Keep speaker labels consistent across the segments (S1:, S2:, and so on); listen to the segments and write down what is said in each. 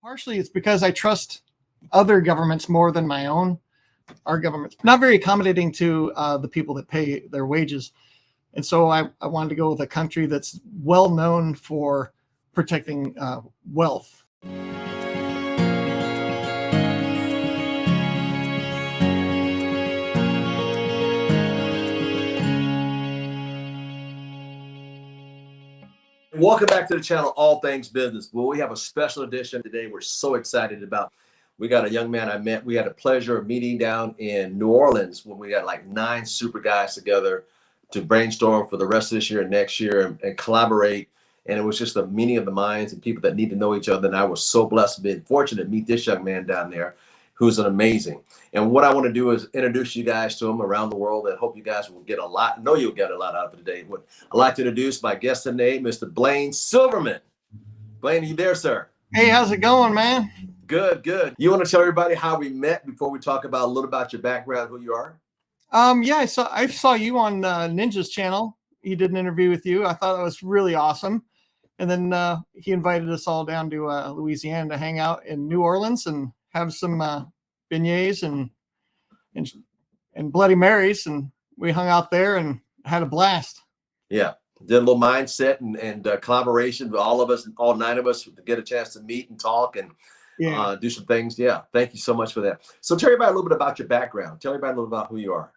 S1: Partially, it's because I trust other governments more than my own. Our government's not very accommodating to the people that pay their wages. And so I wanted to go with a country that's well known for protecting wealth.
S2: Welcome back to the channel, All Things Business. Well, we have a special edition today we're so excited about. We got a young man I met. We had the pleasure of meeting down in New Orleans when we got like 9 super guys together to brainstorm for the rest of this year and next year and collaborate. And it was just a meeting of the minds and people that need to know each other. And I was so blessed to be fortunate to meet this young man down there who's an amazing. And what I want to do is introduce you guys to him around the world. And hope you guys will get a lot. Know you'll get a lot out of it today. I'd like to introduce my guest today, Mr. Blaine Silverman. Blaine, are you there, sir?
S1: Hey, how's it going, man?
S2: Good, good. You want to tell everybody how we met before we talk about a little about your background, who you are?
S1: Yeah, I saw you on Ninja's channel. He did an interview with you. I thought that was really awesome. And then he invited us all down to Louisiana to hang out in New Orleans and have some beignets and Bloody Marys, and we hung out there and had a blast.
S2: Yeah, did a little mindset and collaboration with all of us, all 9 of us, to get a chance to meet and talk and do some things. Yeah, thank you so much for that. So tell everybody a little bit about your background. Tell everybody a little about who you are.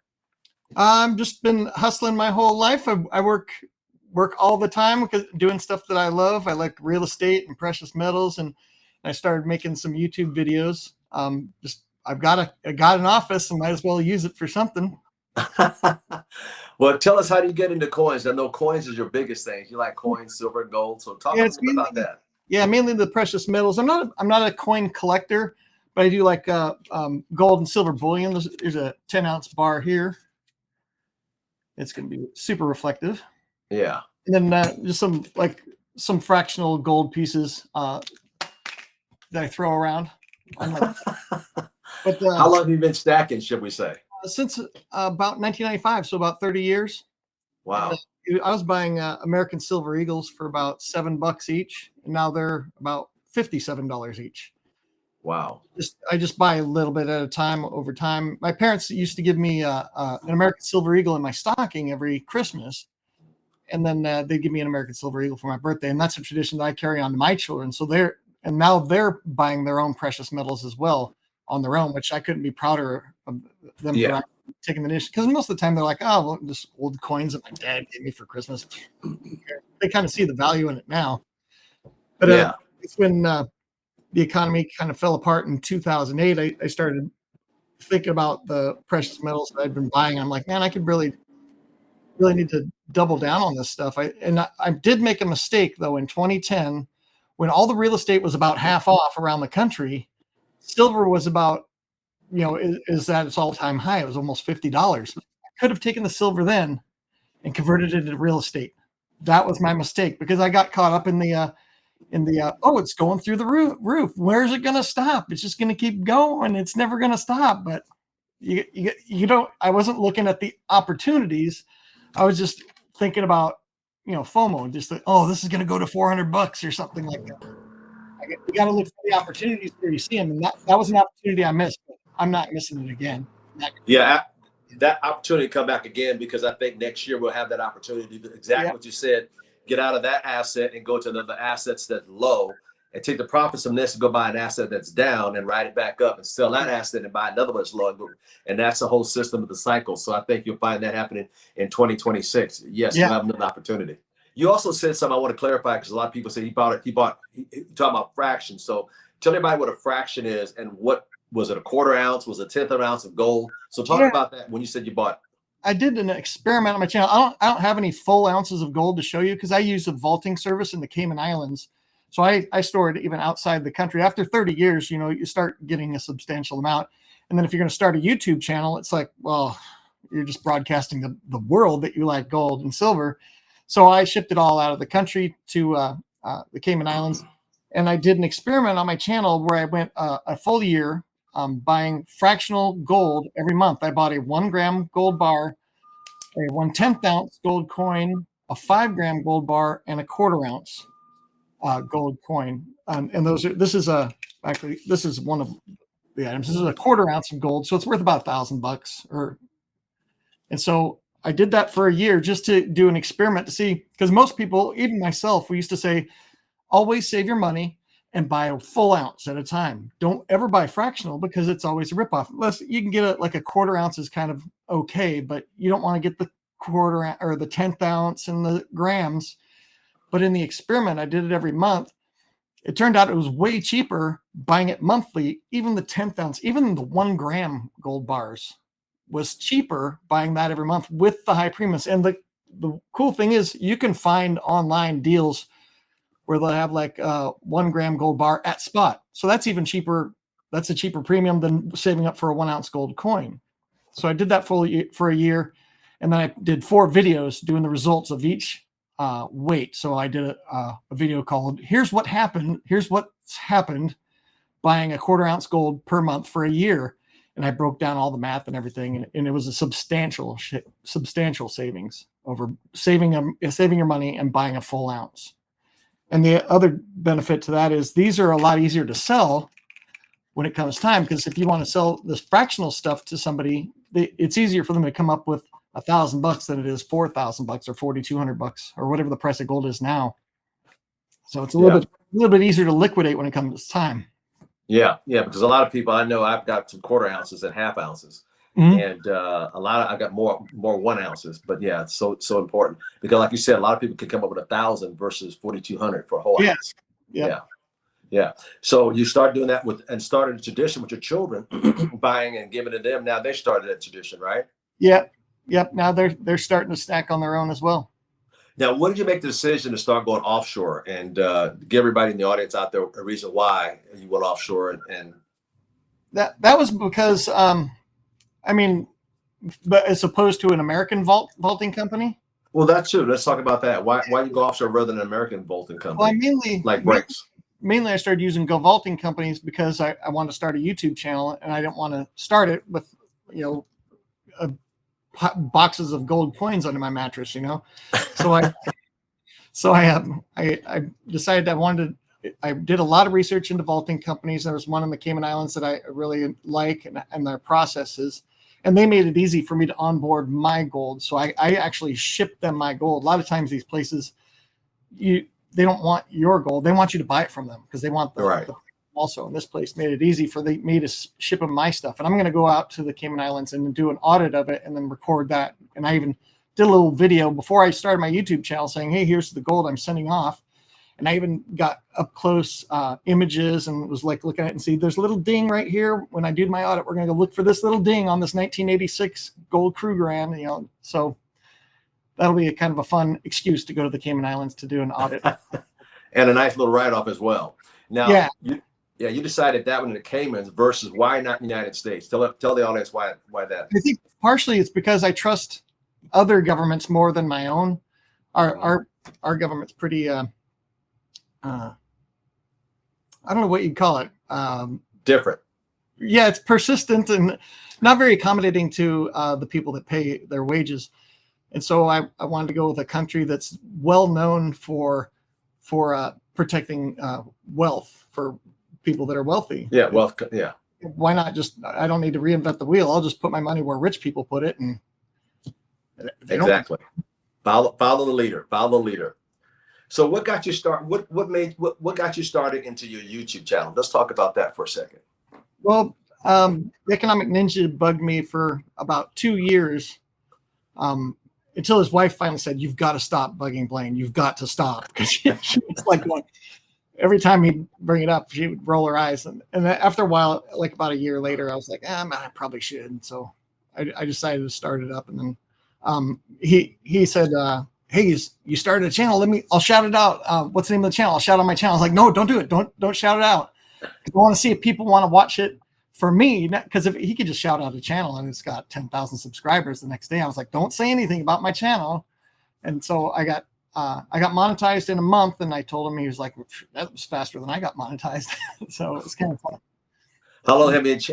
S1: I've just been hustling my whole life. I work all the time because doing stuff that I love. I like real estate and precious metals, and I started making some YouTube videos. I've got an office and might as well use it for something.
S2: Well, tell us, how do you get into coins? I know coins is your biggest thing. You like coins, silver, gold. So talk a little bit about that.
S1: Yeah, mainly the precious metals. I'm not a coin collector, but I do like gold and silver bullion. There's a 10-ounce bar here. It's going to be super reflective.
S2: Yeah.
S1: And then just some fractional gold pieces that I throw around. But
S2: how long have you been stacking, should we say?
S1: Since about 1995, so about 30 years.
S2: Wow.
S1: And, I was buying American Silver Eagles for about $7 each, and now they're about $57 each.
S2: Wow.
S1: I just buy a little bit at a time over time. My parents used to give me an American Silver Eagle in my stocking every Christmas. And then they'd give me an American Silver Eagle for my birthday. And that's a tradition that I carry on to my children. So now they're buying their own precious metals as well on their own, which I couldn't be prouder of them for taking the initiative. Because most of the time they're like, oh, well, just old coins that my dad gave me for Christmas. They kind of see the value in it now. But it's when the economy kind of fell apart in 2008, I started thinking about the precious metals that I'd been buying. I'm like, man, I could really need to double down on this stuff. I did make a mistake though in 2010 when all the real estate was about half off around the country. Silver was about, is at its all-time high. It was almost $50. I could have taken the silver then and converted it into real estate. That was my mistake because I got caught up in the it's going through the roof. Where's it going to stop? It's just going to keep going. It's never going to stop. But I wasn't looking at the opportunities. I was just thinking about, FOMO, just like, this is going to go to $400 or something like that. You got to look for the opportunities where you see them. And that was an opportunity I missed. But I'm not missing it again.
S2: Yeah, that opportunity come back again, because I think next year we'll have that opportunity to do exactly what you said. Get out of that asset and go to another asset that's low and take the profits from this and go buy an asset that's down and ride it back up and sell that asset and buy another one that's low. And that's the whole system of the cycle. So I think you'll find that happening in 2026. Yes, you'll have another opportunity. You also said something I want to clarify, because a lot of people say he talking about fractions. So tell everybody what a fraction is, and what was it, a quarter ounce? Was it 1/10 of an ounce of gold? So talk about that when you said you bought.
S1: I did an experiment on my channel. I don't have any full ounces of gold to show you because I use a vaulting service in the Cayman Islands. So I store it even outside the country. After 30 years, you start getting a substantial amount. And then if you're going to start a YouTube channel, it's like, well, you're just broadcasting the world that you like gold and silver. So I shipped it all out of the country to the Cayman Islands. And I did an experiment on my channel where I went a full year buying fractional gold every month. I bought a 1 gram gold bar, a 1/10 ounce gold coin, a 5 gram gold bar, and a 1/4 ounce gold coin And this is one of the items. This is a 1/4 ounce of gold, so it's worth about $1,000 and so I did that for a year just to do an experiment to see, because most people, even myself, we used to say, always save your money and buy a full ounce at a time. Don't ever buy fractional because it's always a ripoff. Unless you can get like a 1/4 ounce is kind of okay, but you don't want to get the 1/4 or the 1/10 ounce and the grams. But in the experiment, I did it every month. It turned out it was way cheaper buying it monthly. Even the 1/10 ounce, even the 1 gram gold bars was cheaper buying that every month with the high premiums. And the cool thing is you can find online deals where they'll have like 1 gram gold bar at spot. So that's even cheaper. That's a cheaper premium than saving up for a 1 ounce gold coin. So I did that for a year. And then I did 4 videos doing the results of each weight. So I did a video called "Here's What Happened. Here's What's Happened Buying a 1/4 ounce gold per month for a year." And I broke down all the math and everything, and it was a substantial savings over saving your money and buying a full ounce. And the other benefit to that is these are a lot easier to sell when it comes time, because if you want to sell this fractional stuff to somebody, it's easier for them to come up with $1,000 than it is $4,000 or $4,200 or whatever the price of gold is now. So it's a little bit easier to liquidate when it comes to time.
S2: Yeah, because a lot of people I know, I've got some 1/4 ounces and 1/2 ounces, and I've got more 1 ounces. But yeah, it's so important because, like you said, a lot of people can come up with 1,000 versus 4,200 for a whole ounce. Yeah. So you start doing that and started a tradition with your children, buying and giving to them. Now they started that tradition, right?
S1: Yep. Now they're starting to stack on their own as well.
S2: Now, when did you make the decision to start going offshore, and give everybody in the audience out there a reason why you went offshore? And
S1: that was because, but as opposed to an American vaulting company.
S2: Well, that's true. Let's talk about that. Why you go offshore rather than an American vaulting company?
S1: Well, mainly I started using Go vaulting companies because I wanted to start a YouTube channel, and I didn't want to start it with boxes of gold coins under my mattress, So I decided I did a lot of research into vaulting companies. There was one in the Cayman Islands that I really like and their processes, and they made it easy for me to onboard my gold. So I actually shipped them my gold. A lot of times these places, they don't want your gold. They want you to buy it from them because they want the also. And this place made it easy for me to ship them my stuff. And I'm going to go out to the Cayman Islands and do an audit of it and then record that. And I even did a little video before I started my YouTube channel saying, hey, here's the gold I'm sending off. And I even got up close images and was like looking at it and see there's a little ding right here. When I do my audit, we're going to go look for this little ding on this 1986 gold Krugerrand, so that'll be a kind of a fun excuse to go to the Cayman Islands to do an audit.
S2: And a nice little write-off as well. Now, you decided that one in the Caymans versus why not United States? Tell the audience why that.
S1: I think partially it's because I trust other governments more than my own. Our government's pretty I don't know what you'd call it.
S2: Different.
S1: Yeah, it's persistent and not very accommodating to the people that pay their wages. And so I wanted to go with a country that's well known for protecting wealth for people that are wealthy.
S2: Yeah, wealth. Yeah.
S1: Why not I don't need to reinvent the wheel. I'll just put my money where rich people put it, and
S2: exactly. Follow the leader. Follow the leader. So what got you started? What got you started into your YouTube channel? Let's talk about that for a second.
S1: Well, the Economic Ninja bugged me for about 2 years, until his wife finally said, "You've got to stop bugging Blaine. You've got to stop." Because she was like going, every time he'd bring it up, she would roll her eyes. And after a while, like about a year later, I was like, I probably should. And so I decided to start it up. And then he said, hey, you started a channel. I'll shout it out. What's the name of the channel? I'll shout on my channel. I was like, no, don't do it. Don't shout it out. I want to see if people want to watch it for me. Because if he could just shout out a channel and it's got 10,000 subscribers the next day, I was like, don't say anything about my channel. And so I got monetized in a month, and I told him, he was like, that was faster than I got monetized. So it's kind of fun.
S2: How long have you had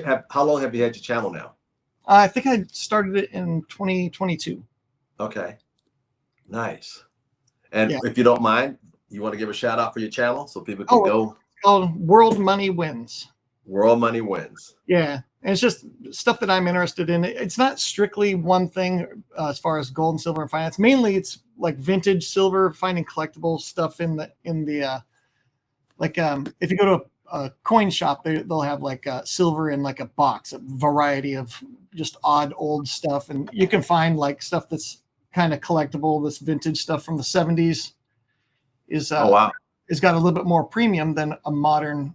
S2: your channel now?
S1: I think I started it in 2022.
S2: Okay. Nice. And if you don't mind, you want to give a shout out for your channel so people can go?
S1: called World Money Wins.
S2: World Money Wins.
S1: Yeah. And it's just stuff that I'm interested in. It's not strictly one thing as far as gold and silver and finance. Mainly it's like vintage silver, finding collectible stuff in the if you go to a coin shop, they'll have like silver in like a box, a variety of just odd old stuff. And you can find like stuff that's kind of collectible. This vintage stuff from the 70s is
S2: Oh, wow.
S1: has got a little bit more premium than a modern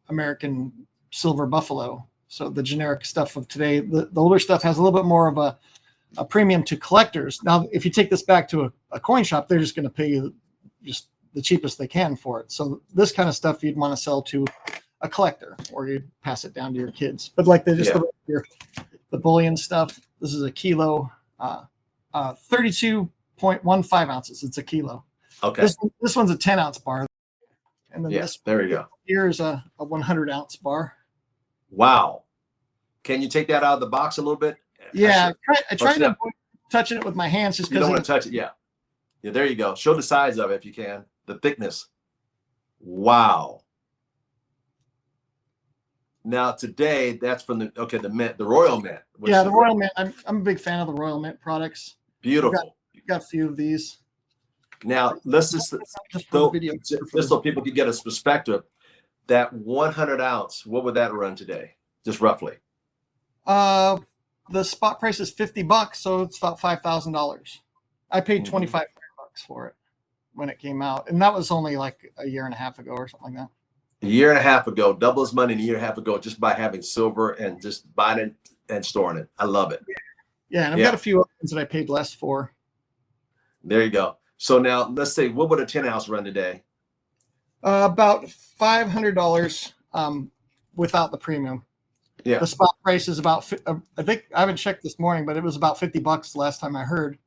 S1: American silver buffalo. So the generic stuff of today, the older stuff has a little bit more of a premium to collectors. Now, if you take this back to a coin shop, they're just going to pay you just the cheapest they can for it. So this kind of stuff you'd want to sell to a collector, or you'd pass it down to your kids. But like the bullion stuff, this is a kilo, 32.15 ounces. It's a kilo.
S2: Okay.
S1: This one's a 10-ounce bar. And then this
S2: there we go.
S1: Here is a 100-ounce bar.
S2: Wow. Can you take that out of the box a little bit?
S1: Yeah, I try to avoid touching it with my hands just because
S2: you don't want to touch it. Yeah. Yeah, there you go. Show the size of it if you can. The thickness. Wow. Now today, that's from the mint, the Royal Mint.
S1: Yeah, the Royal Mint. I'm a big fan of the Royal Mint products.
S2: Beautiful.
S1: Got a few of these.
S2: Now let's just so people can get a perspective. That 100 ounce, what would that run today? Just roughly.
S1: The spot price is $50, so it's about $5,000. I paid $2,500 for it when it came out, and that was only like a year and a half ago or something like that.
S2: A year and a half ago, double his money in a year and a half ago, just by having silver and just buying it and storing it. I love it.
S1: Yeah, and I've got a few other ones that I paid less for.
S2: There you go. So now let's say, what would a 10-ounce run today?
S1: About $500 without the premium.
S2: Yeah.
S1: The spot price is about, I think I haven't checked this morning, but it was about $50 last time I heard.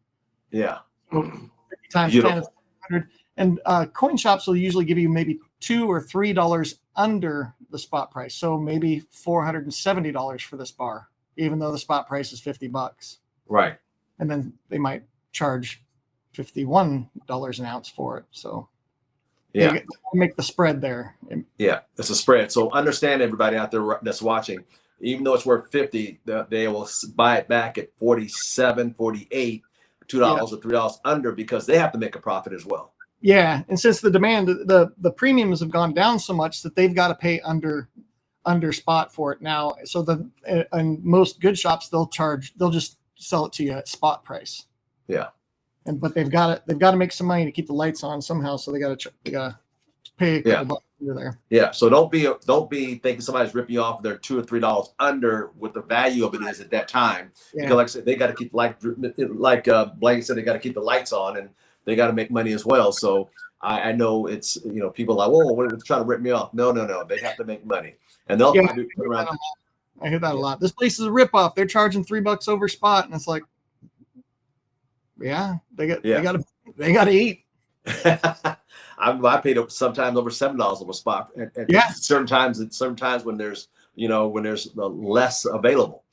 S2: Yeah.
S1: 50 times 10 is 100. And coin shops will usually give you maybe $2 or $3 under the spot price. So maybe $470 for this bar, even though the spot price is $50.
S2: Right.
S1: And then they might charge $51 an ounce for it. So they make the spread there.
S2: Yeah, it's a spread. So understand, everybody out there that's watching, even though it's worth 50, they will buy it back at 47, 48, $2 or $3 under, because they have to make a profit as well.
S1: Yeah, and since the demand, the premiums have gone down so much that they've got to pay under spot for it now. So and most good shops, they'll just sell it to you at spot price.
S2: Yeah.
S1: But they've got to make some money to keep the lights on somehow. So they got to pay a couple bucks under there.
S2: Yeah. So don't be thinking somebody's ripping you off. They're $2 or $3 under what the value of it is at that time. Yeah. Because like I said, they got to keep like Blaine said, they got to keep the lights on, and they got to make money as well. So I know it's, people are like, whoa, what are they trying to rip me off? No. They have to make money, and they'll probably put around.
S1: I hear that a lot. This place is a ripoff. They're charging $3 over spot, and it's like, yeah, they got to eat.
S2: I paid sometimes over $7 over spot. Certain times when there's less available.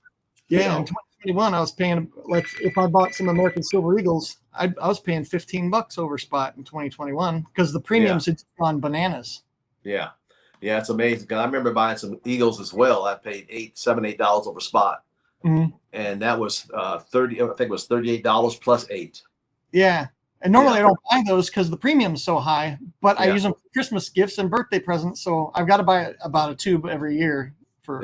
S1: Yeah, in 2021, I was paying, like, if I bought some American Silver Eagles, I was paying $15 over spot in 2021 because the premiums had gone bananas.
S2: Yeah, it's amazing. Because I remember buying some Eagles as well. I paid $8 over spot. Mm-hmm. And that was 30. I think it was $38 plus $8.
S1: Yeah, and normally I don't buy those because the premium is so high. But I use them for Christmas gifts and birthday presents, so I've got to buy about a tube every year for.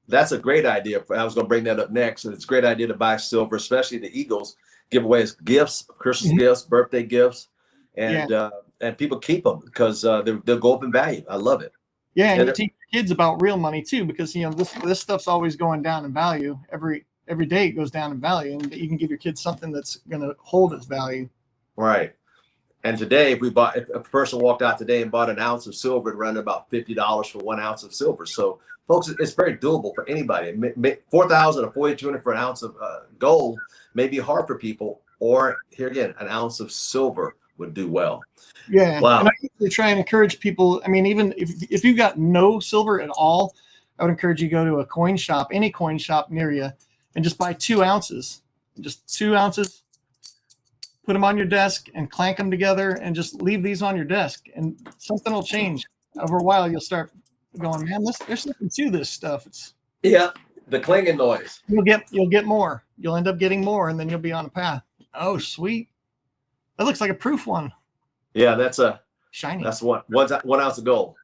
S2: That's a great idea. I was going to bring that up next. It's a great idea to buy silver, especially the Eagles. Give away as gifts, Christmas gifts, birthday gifts, and people keep them because they'll go up in value. I love it.
S1: Yeah, and you teach your kids about real money too, because this stuff's always going down in value. Every day it goes down in value, and you can give your kids something that's going to hold its value.
S2: Right. And today, if a person walked out today and bought an ounce of silver, it'd run about $50 for 1 ounce of silver. So, folks, it's very doable for anybody. $4,000 or $4,200 for an ounce of gold may be hard for people, or here again, an ounce of silver would do well.
S1: Yeah.
S2: Wow.
S1: And I usually try and encourage people. I mean, even if you've got no silver at all, I would encourage you to go to a coin shop, any coin shop near you, and just buy 2 ounces. Just 2 ounces. put them on your desk and clank them together and just leave these on your desk, and something will change. Over a while, you'll start going, man, there's something to this stuff.
S2: Yeah, the clanging noise.
S1: You'll get more. You'll end up getting more, and then you'll be on a path. Oh, sweet. That looks like a proof one.
S2: Yeah, that's
S1: shiny.
S2: That's 1 ounce of gold.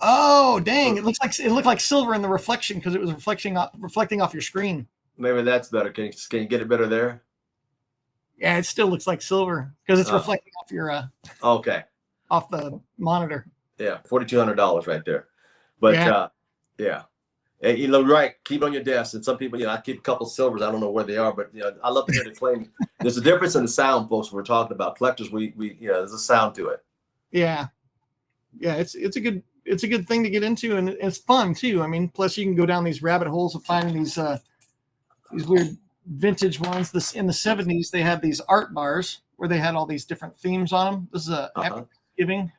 S1: Oh, dang! It looked like silver in the reflection because it was reflecting off your screen.
S2: Maybe that's better. Can you get it better there?
S1: Yeah, it still looks like silver because it's reflecting off your
S2: okay,
S1: off the monitor.
S2: Yeah, $4,200 right there. But yeah. And you know, right, keep it on your desk. And some people, I keep a couple of silvers. I don't know where they are, but I love to hear the claim. There's a difference in the sound, folks. We're talking about collectors. We there's a sound to it.
S1: Yeah, it's a good thing to get into, and it's fun too. I mean, plus you can go down these rabbit holes of finding these weird vintage ones. This in the 70s, they had these art bars where they had all these different themes on them. This is a Happy Thanksgiving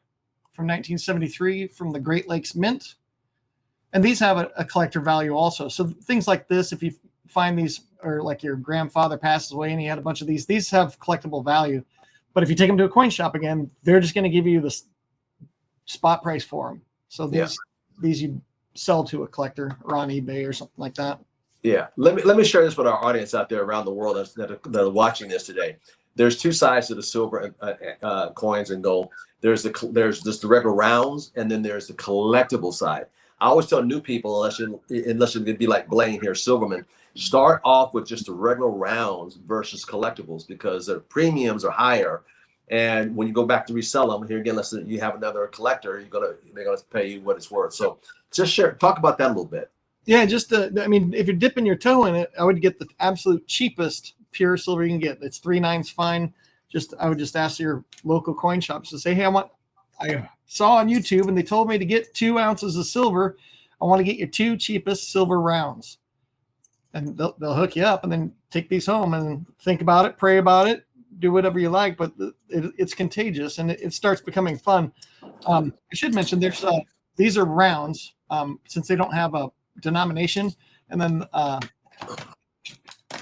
S1: from 1973 from the Great Lakes Mint. And these have a collector value also. So things like this, if you find these, or like your grandfather passes away and he had a bunch of these have collectible value. But if you take them to a coin shop again, they're just going to give you the spot price for them. So these you sell to a collector or on eBay or something like that.
S2: Yeah. Let me share this with our audience out there around the world that are watching this today. There's two sides to the silver coins and gold. There's just the regular rounds, and then there's the collectible side. I always tell new people, unless you're going to be like Blaine here, Silverman, start off with just the regular rounds versus collectibles because their premiums are higher. And when you go back to resell them, here again, let's say you have another collector, they're gonna pay you what it's worth. So just talk about that a little bit.
S1: Yeah, just I mean, if you're dipping your toe in it, I would get the absolute cheapest pure silver you can get. It's 3/9 fine. I would just ask your local coin shops to say, hey, I saw on YouTube and they told me to get 2 ounces of silver. I want to get your 2 cheapest silver rounds. And they'll hook you up, and then take these home and think about it, pray about it, do whatever you like. But it's contagious, and it starts becoming fun. I should mention these are rounds since they don't have a denomination. And then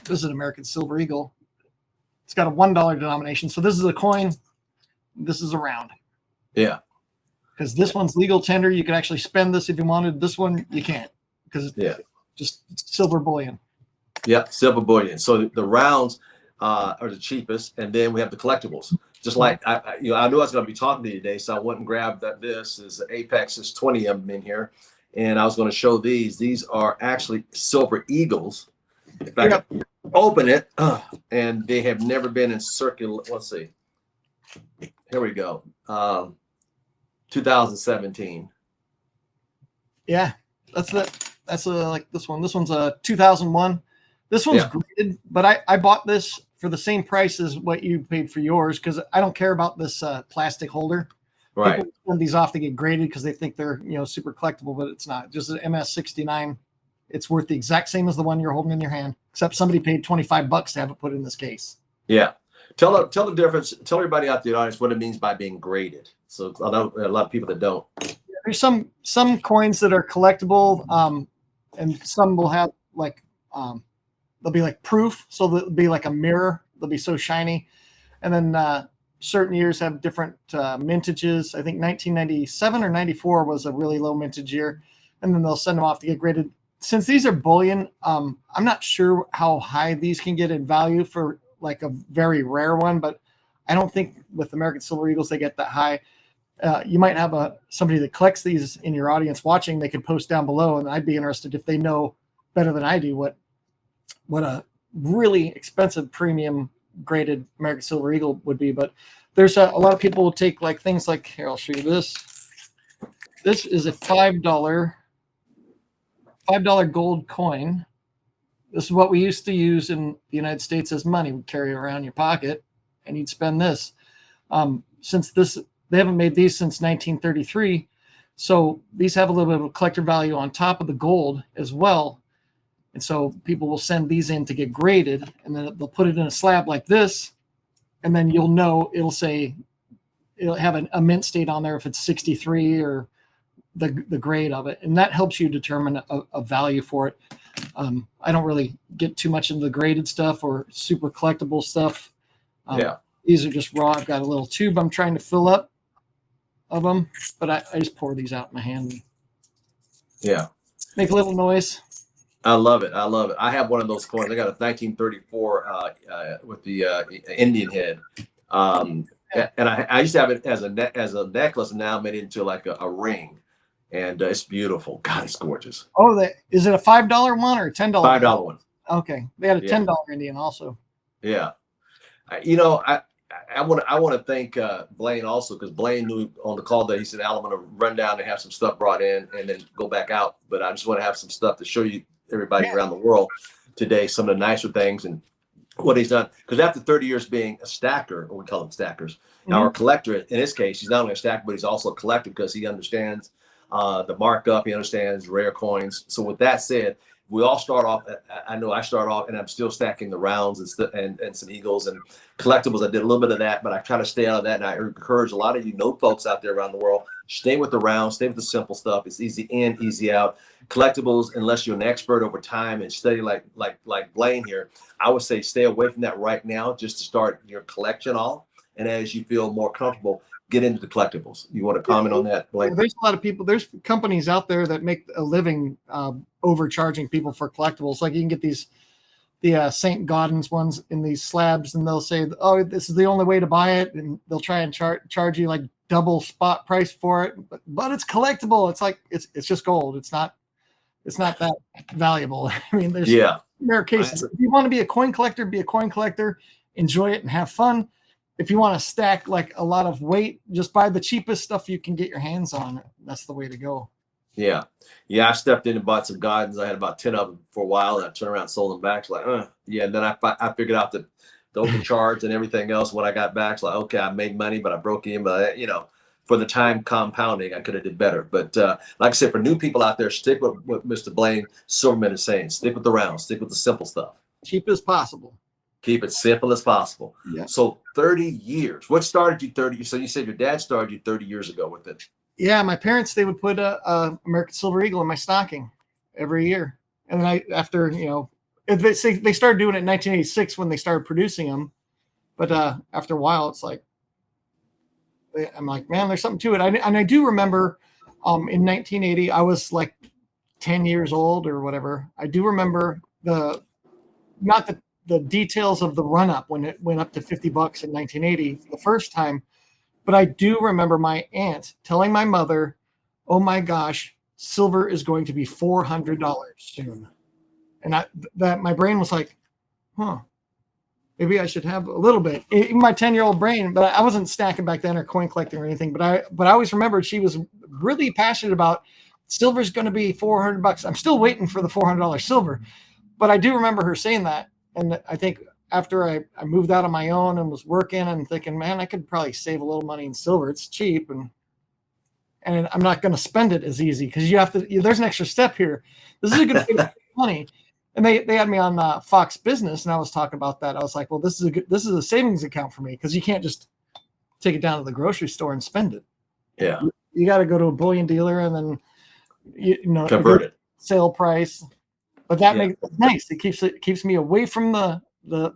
S1: this is an American Silver Eagle. It's got a $1 denomination. So this is a coin. This is a round.
S2: Yeah.
S1: Because this one's legal tender. You can actually spend this if you wanted. This one, you can't because it's just silver bullion.
S2: Yeah, silver bullion. So the rounds are the cheapest, and then we have the collectibles. Just like I knew I was going to be talking to you today, so I went and grabbed this is the Apex. There's 20 of them in here, and I was going to show these. These are actually silver eagles. If I can open it, and they have never been in circular. Let's see. Here we go. 2017.
S1: Yeah, that's like this one. This one's a 2001. This one's graded, but I bought this for the same price as what you paid for yours because I don't care about this plastic holder.
S2: Right.
S1: People send these off to get graded because they think they're super collectible, but it's not. Just an MS69. It's worth the exact same as the one you're holding in your hand, except somebody paid $25 to have it put in this case.
S2: Yeah. Tell the difference. Tell everybody out there, the audience, what it means by being graded. So I know a lot of people that don't.
S1: There's some coins that are collectible, and some will have like they'll be like proof, so they'll be like a mirror. They'll be so shiny, and then certain years have different mintages. I think 1997 or 94 was a really low mintage year, and then they'll send them off to get graded. Since these are bullion, I'm not sure how high these can get in value for like a very rare one, but I don't think with American Silver Eagles they get that high. You might have somebody that collects these in your audience watching. They could post down below, and I'd be interested if they know better than I do what a really expensive premium graded American Silver Eagle would be. But there's a lot of people will take like things like, here, I'll show you this. This is a $5 gold coin. This is what we used to use in the United States as money. We'd carry it around in your pocket, and you'd spend this. Since they haven't made these since 1933, so these have a little bit of a collector value on top of the gold as well. And so people will send these in to get graded, and then they'll put it in a slab like this, and then you'll know it'll have a mint state on there if it's 63 or the grade of it, and that helps you determine a value for it. I don't really get too much into the graded stuff or super collectible stuff. These are just raw. I've got a little tube I'm trying to fill up of them, but I just pour these out in my hand and
S2: Yeah.
S1: make a little noise.
S2: I love it. I love it. I have one of those coins. I got a 1934 with the Indian head. And I used to have it as a necklace, and now I made it into like a ring. And it's beautiful. God, it's gorgeous.
S1: Oh, is it a $5 one or a $10?
S2: $5 one.
S1: Okay. They had a
S2: Yeah.
S1: $10 Indian also.
S2: Yeah. I want to thank Blaine also, because Blaine knew on the call that he said, Al, I'm going to run down and have some stuff brought in and then go back out. But I just want to have some stuff to show you, everybody around the world today, some of the nicer things and what he's done. Because after 30 years being a stacker, or we call them stackers, now our collector, in his case, he's not only a stacker, but he's also a collector because he understands the markup, he understands rare coins. So with that said, we all start off. I know I start off, and I'm still stacking the rounds and some eagles and collectibles. I did a little bit of that, but I try to stay out of that. And I encourage a lot of folks out there around the world, stay with the rounds, stay with the simple stuff. It's easy in, easy out. Collectibles, unless you're an expert over time and study like Blaine here, I would say stay away from that right now, just to start your collection off. And as you feel more comfortable, get into the collectibles. You want to comment on that, Blaine?
S1: There's a lot of people. There's companies out there that make a living overcharging people for collectibles. Like you can get the St. Gaudens ones in these slabs, and they'll say, "Oh, this is the only way to buy it," and they'll try and charge you like double spot price for it. But it's collectible. It's like it's just gold. It's not that valuable. I mean, there's rare cases. If you want to be a coin collector, be a coin collector. Enjoy it and have fun. If you want to stack like a lot of weight, just buy the cheapest stuff you can get your hands on. That's the way to go.
S2: Yeah. I stepped in and bought some Gardens. I had about 10 of them for a while, and I turned around and sold them back. It's like, yeah. And then I figured out the overcharge and everything else. When I got back, it's like, okay, I made money, but I broke in. But for the time compounding, I could have did better. But like I said, for new people out there, stick with what Mr. Blaine Silverman is saying. Stick with the rounds. Stick with the simple stuff.
S1: Cheap as possible.
S2: Keep it simple as possible.
S1: Yeah.
S2: So 30 years. What started you 30? So you said your dad started you 30 years ago with it.
S1: Yeah, my parents, they would put a American Silver Eagle in my stocking every year. And then after they started doing it in 1986 when they started producing them. But after a while, it's like, I'm like, man, there's something to it. And I do remember in 1980, I was like 10 years old or whatever. I do remember not the details of the run up when it went up to $50 in 1980 the first time. But I do remember my aunt telling my mother, "Oh my gosh, silver is going to be $400 soon." And that my brain was like, maybe I should have a little bit. Even my 10-year-old brain, but I wasn't stacking back then or coin collecting or anything. But I always remembered she was really passionate about silver's going to be $400. I'm still waiting for the $400 silver. But I do remember her saying that. And I think after I moved out on my own and was working and thinking, man, I could probably save a little money in silver. It's cheap and I'm not going to spend it as easy because there's an extra step here. This is a good way to save money. And they had me on Fox Business, and I was talking about that. I was like, well, this is a savings account for me because you can't just take it down to the grocery store and spend it.
S2: Yeah,
S1: you got to go to a bullion dealer and then
S2: convert it
S1: sale price. But that makes it nice. It keeps me away from the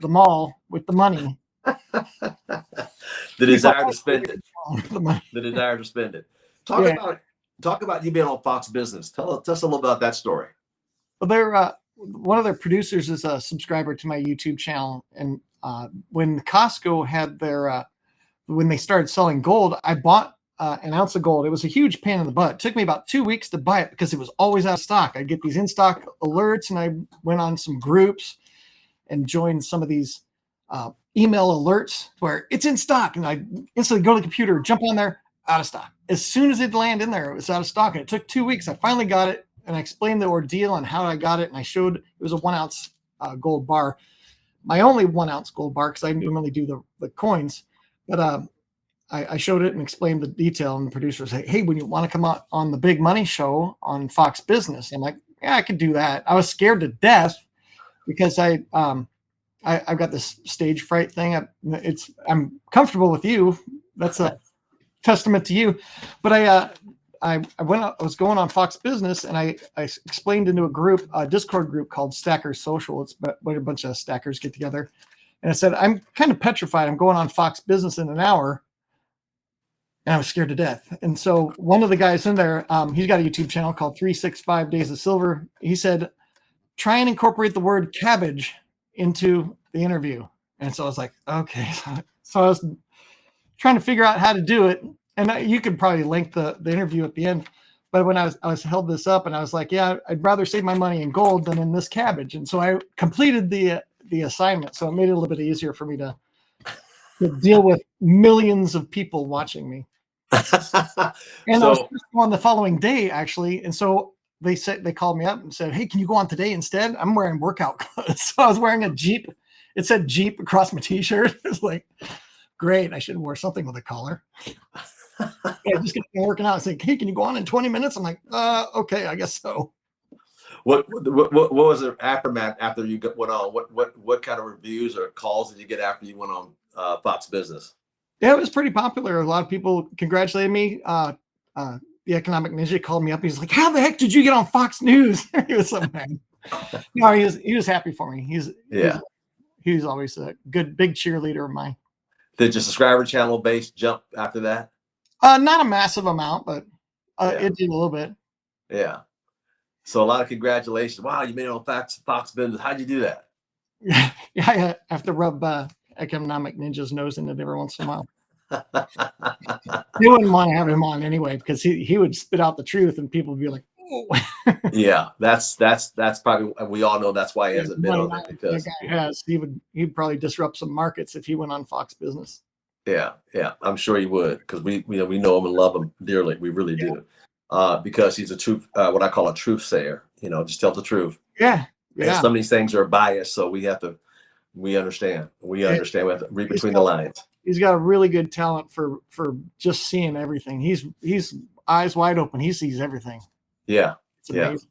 S1: mall with the money.
S2: The desire to spend it. The desire to spend it. Talk about you being on Fox Business. Tell us a little about that story.
S1: Well, they're one of their producers is a subscriber to my YouTube channel, and when Costco had when they started selling gold, I bought an ounce of gold. It was a huge pain in the butt. It took me about 2 weeks to buy it because it was always out of stock. I'd get these in-stock alerts, and I went on some groups and joined some of these email alerts where it's in stock, and I instantly go to the computer, jump on there, out of stock. As soon as it landed in there, it was out of stock, and it took 2 weeks. I finally got it, and I explained the ordeal and how I got it, and I showed it was a 1 ounce gold bar, my only 1 ounce gold bar because I normally do the coins, but I showed it and explained the detail, and the producer said, "Hey, when you want to come out on the Big Money Show on Fox Business?" I'm like, "Yeah, I could do that." I was scared to death because I've got this stage fright thing. I'm comfortable with you. That's a testament to you. But I was going on Fox Business, and I explained into a Discord group called Stackers Social. It's where a bunch of stackers get together. And I said, I'm kind of petrified. I'm going on Fox Business in an hour. And I was scared to death. And so one of the guys in there, he's got a YouTube channel called 365 Days of Silver. He said, try and incorporate the word cabbage into the interview. And so I was like, okay. So I was trying to figure out how to do it. And you could probably link the interview at the end. But when I was held this up and I was like, yeah, I'd rather save my money in gold than in this cabbage. And so I completed the assignment. So it made it a little bit easier for me to deal with millions of people watching me. And I was on the following day, actually. And so they called me up and said, hey, can you go on today instead? I'm wearing workout clothes. So I was wearing a Jeep. It said Jeep across my t-shirt. It was like, great. I should wear something with a collar. Yeah, just working out. It's like, hey, can you go on in 20 minutes? I'm like, okay, I guess so.
S2: What was the aftermath after you went on? What kind of reviews or calls did you get after you went on Fox Business?
S1: Yeah, it was pretty popular. A lot of people congratulated me. The Economic Ninja called me up. He's like, how the heck did you get on Fox News? He was so mad. No, he was happy for me. He's always a good, big cheerleader of mine.
S2: Did your subscriber channel base jump after that?
S1: Not a massive amount, but it did a little bit.
S2: Yeah. So a lot of congratulations. Wow, you made it on Fox Business. How'd you do that?
S1: Yeah, I have to rub Economic Ninja's nose in it every once in a while. They wouldn't want to have him on anyway because he would spit out the truth and people would be like, oh.
S2: Yeah, that's probably, we all know that's why he hasn't been on it, because
S1: that guy he'd probably disrupt some markets if he went on Fox Business. Yeah,
S2: I'm sure he would, because we know him and love him dearly. We really do, because he's a truth, what I call a truth sayer. Just tell the truth.
S1: Yeah.
S2: And some of these things are biased, so we understand. We have to read between the lines.
S1: He's got a really good talent for just seeing everything. He's eyes wide open. He sees everything.
S2: Yeah.
S1: It's amazing.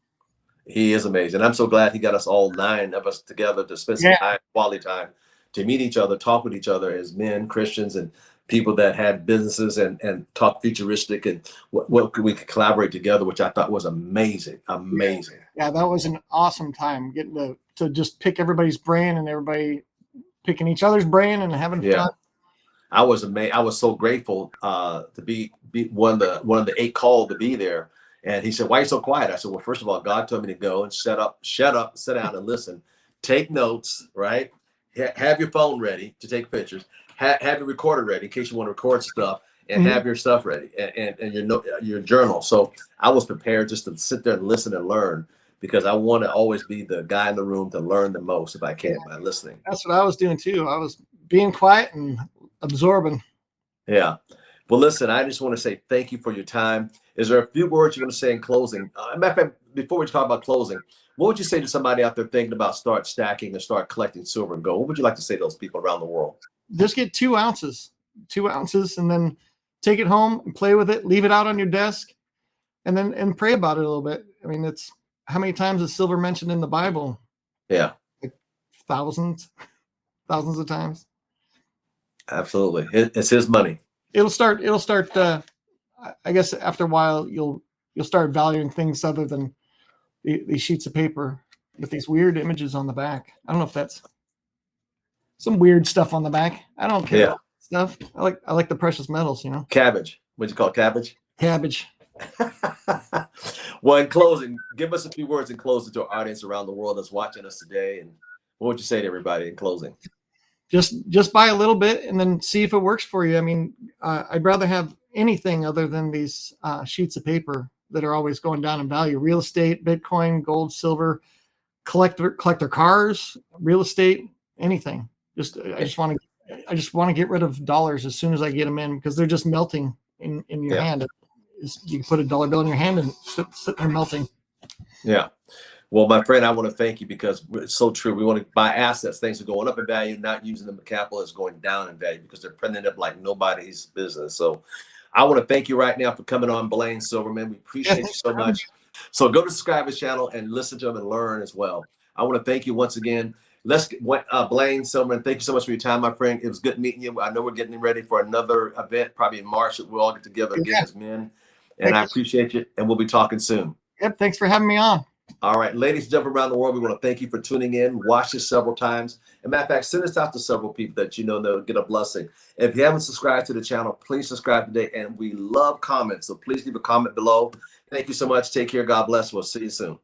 S2: Yeah. He is amazing. I'm so glad he got us all 9 of us together to spend some time, quality time, to meet each other, talk with each other as men, Christians, and people that had businesses, and talk futuristic and what we could collaborate together, which I thought was amazing. Amazing.
S1: Yeah, that was an awesome time, getting to just pick everybody's brain and everybody picking each other's brain and having fun.
S2: I was amazed. I was so grateful to be one of the 8 called to be there. And he said, why are you so quiet? I said, well, first of all, God told me to go and shut up, sit down and listen. Take notes, right? Have your phone ready to take pictures. Have your recorder ready in case you want to record stuff, and have your stuff ready, and your journal. So I was prepared just to sit there and listen and learn, because I want to always be the guy in the room to learn the most if I can by listening.
S1: That's what I was doing too. I was being quiet and absorbing.
S2: Yeah. Well, listen, I just want to say thank you for your time. Is there a few words you want to say in closing? Matter of fact, before we talk about closing, what would you say to somebody out there thinking about start stacking and start collecting silver and gold? What would you like to say to those people around the world?
S1: Just get 2 ounces, and then take it home and play with it. Leave it out on your desk, and pray about it a little bit. I mean, it's how many times is silver mentioned in the Bible?
S2: Yeah,
S1: like thousands of times.
S2: Absolutely, it's his money.
S1: It'll start. I guess after a while, you'll start valuing things other than these sheets of paper with these weird images on the back. I don't know if that's some weird stuff on the back. I don't care about stuff. I like the precious metals,
S2: Cabbage. What'd you call it? Cabbage?
S1: Cabbage.
S2: Well, in closing, give us a few words in closing to our audience around the world that's watching us today. And what would you say to everybody in closing?
S1: Just buy a little bit and then see if it works for you. I mean, I'd rather have anything other than these sheets of paper that are always going down in value. Real estate, Bitcoin, gold, silver, collector cars, real estate, anything. I just want to get rid of dollars as soon as I get them in, because they're just melting in your hand. You can put a dollar bill in your hand and sit there melting. Yeah.
S2: Well, my friend, I want to thank you, because it's so true. We want to buy assets. Things are going up in value, not using them. The capital is going down in value because they're printing up like nobody's business. So I want to thank you right now for coming on, Blaine Silverman. We appreciate you so much. So go to subscribe his channel and listen to him and learn as well. I want to thank you once again. Blaine Silverman, thank you so much for your time, my friend. It was good meeting you. I know we're getting ready for another event, probably in March, that we'll all get together again as men. And I appreciate you, and we'll be talking soon.
S1: Yep. Thanks for having me on.
S2: All right, ladies and gentlemen around the world, we want to thank you for tuning in. Watch this several times. And matter of fact, send this out to several people that you know they'll get a blessing. If you haven't subscribed to the channel, please subscribe today. And we love comments, so please leave a comment below. Thank you so much. Take care. God bless. We'll see you soon.